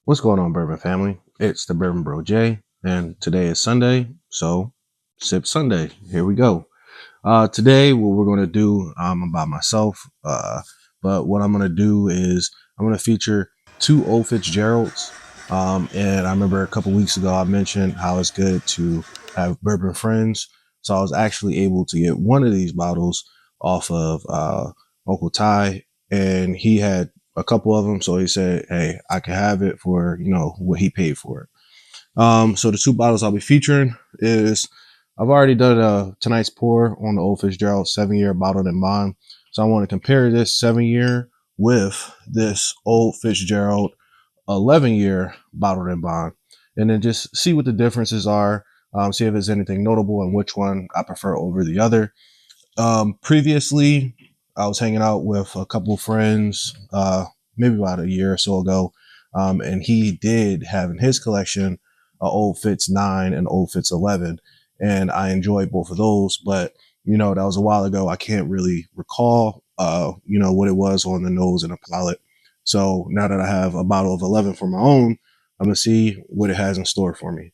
What's going on, Bourbon family? It's the Bourbon Bro J, and today is Sunday, so Sip Sunday. Here we go. Today, what we're going to do, I'm by myself, but what I'm going to do is I'm going to feature two old Fitzgeralds. And I remember a couple weeks ago, I mentioned how it's good to have bourbon friends. So I was actually able to get one of these bottles off of Uncle Ty, and he had a couple of them. So he said, "Hey, I can have it for what he paid for it." So the two bottles I'll be featuring is I've already done a tonight's pour on the Old Fitzgerald 7-year bottled and bond. So I want to compare this 7-year with this Old Fitzgerald 11-year bottled and bond, and then just see what the differences are. See if there's anything notable and which one I prefer over the other. Previously, I was hanging out with a couple of friends, maybe about a year or so ago, and he did have in his collection a old Fitz 9 and old Fitz 11, and I enjoyed both of those. But that was a while ago. I can't really recall, what it was on the nose and the palate. So now that I have a bottle of 11 for my own, I'm gonna see what it has in store for me.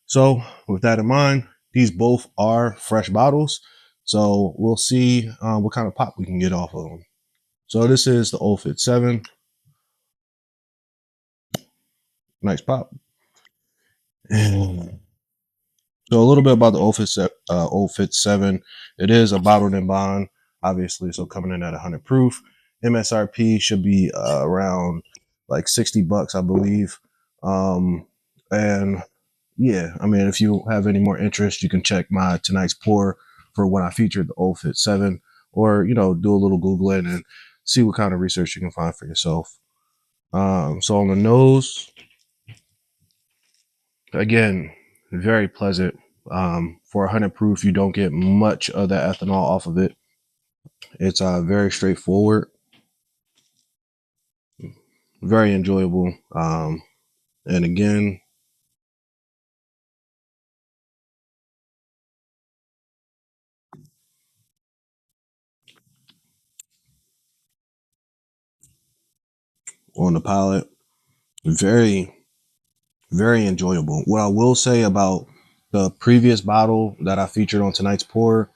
So, with that in mind, these both are fresh bottles. So, we'll see what kind of pop we can get off of them. So, this is the Old Fit 7. Nice pop. So, a little bit about the Old Fit 7. It is a bottled in bond, obviously. So, coming in at 100 proof. MSRP should be around like $60, I believe. And yeah, I mean, if you have any more interest, you can check my tonight's pour for when I featured the Old Fit 7, or do a little Googling and see what kind of research you can find for yourself. So on the nose, again, very pleasant. For 100 proof, you don't get much of the ethanol off of it. It's very straightforward, very enjoyable. And again, on the palate, very very enjoyable. What I will say about the previous bottle that I featured on tonight's pour,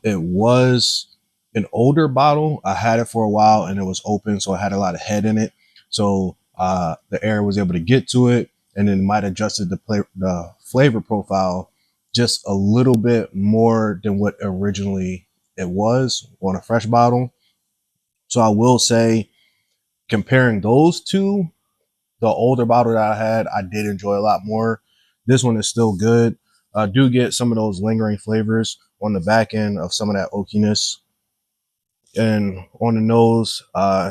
it was an older bottle. I had it for a while and it was open, so it had a lot of head in it. So the air was able to get to it, and then might adjusted the flavor profile just a little bit more than what originally it was on a fresh bottle. So I will say, comparing those two, the older bottle that I had, I did enjoy a lot more. This one is still good. I do get some of those lingering flavors on the back end of some of that oakiness. And on the nose,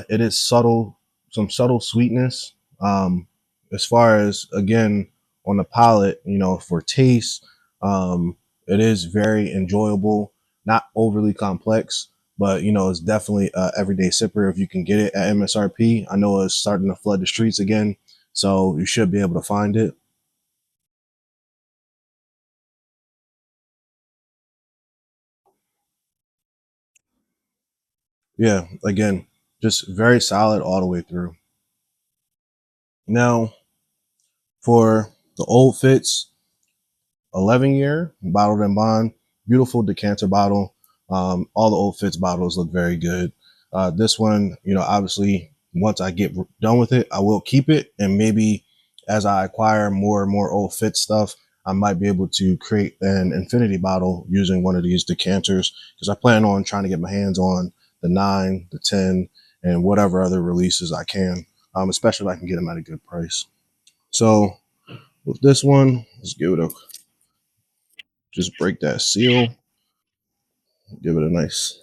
it is subtle, some subtle sweetness. As far as, again, on the palate, for taste, it is very enjoyable, not overly complex, but it's definitely a everyday sipper if you can get it at MSRP. I know it's starting to flood the streets again, so you should be able to find it. Yeah, again, just very solid all the way through. Now, for the old Fitz, 11-year bottled and bond, beautiful decanter bottle. All the old Fitz bottles look very good. This one, obviously, once I get done with it, I will keep it, and maybe as I acquire more and more old Fitz stuff, I might be able to create an infinity bottle using one of these decanters, because I plan on trying to get my hands on the 9, the 10, and whatever other releases I can, especially if I can get them at a good price. So with this one, let's give it a just break that seal, give it a nice,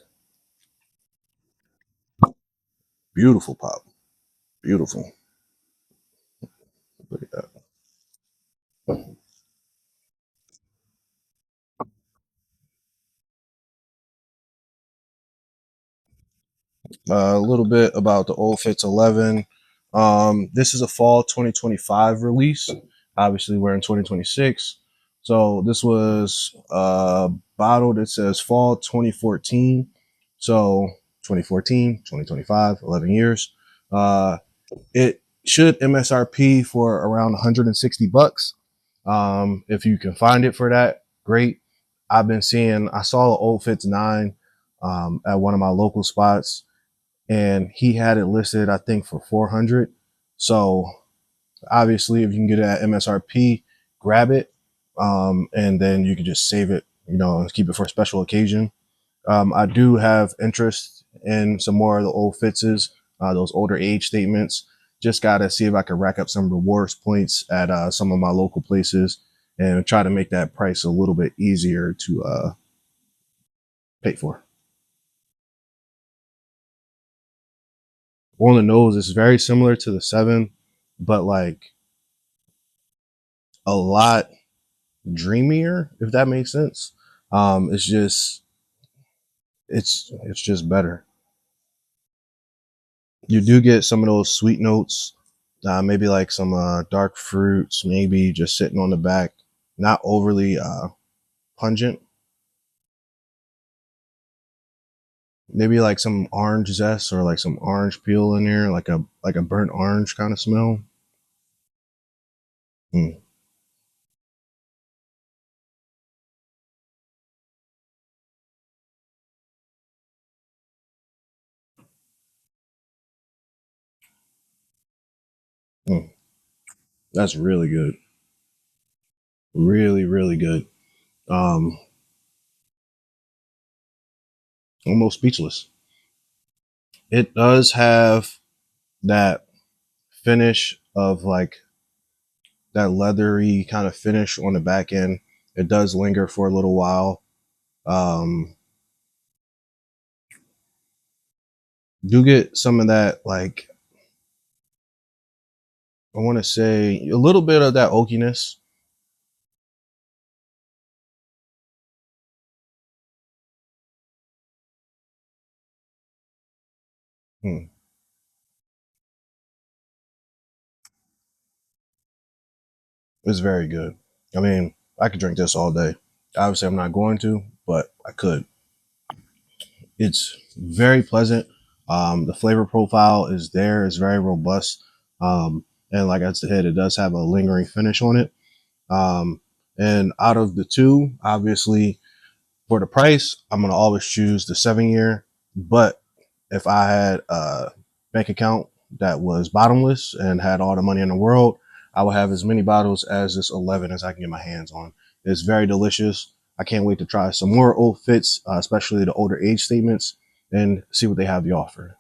beautiful pop. Beautiful. Look at that. A little bit about the Old Fitz 11. This is a fall 2025 release. Obviously, we're in 2026. So this was a bottle that says fall 2014. So 2014, 2025, 11 years. It should MSRP for around 160 bucks. If you can find it for that, great. I saw an old Fitz 9 at one of my local spots, and he had it listed, I think, for 400. So obviously, if you can get it at MSRP, grab it, and then you can just save it, and keep it for a special occasion. I do have interest in some more of the old Fitzes, those older age statements. Just got to see if I can rack up some rewards points at some of my local places and try to make that price a little bit easier to pay for. On the nose, it's very similar to the 7, but like a lot dreamier, if that makes sense. It's just better. You do get some of those sweet notes, maybe like some dark fruits, maybe just sitting on the back, not overly pungent. Maybe like some orange zest or like some orange peel in there, like a burnt orange kind of smell. Mm, mm. That's really good. Really, really good. Um, Almost speechless. It does have that finish of like that leathery kind of finish on the back end. It does linger for a little while. Um, do get some of that, like, I want to say a little bit of that oakiness. Hmm, it's very good. I mean, I could drink this all day. Obviously, I'm not going to, but I could. It's very pleasant. The flavor profile is there. It's very robust. And like I said, it does have a lingering finish on it. Um, and out of the two, obviously, for the price, I'm gonna always choose the 7 year. But if I had a bank account that was bottomless and had all the money in the world, I would have as many bottles as this 11 as I can get my hands on. It's very delicious. I can't wait to try some more old Fits, especially the older age statements, and see what they have to offer.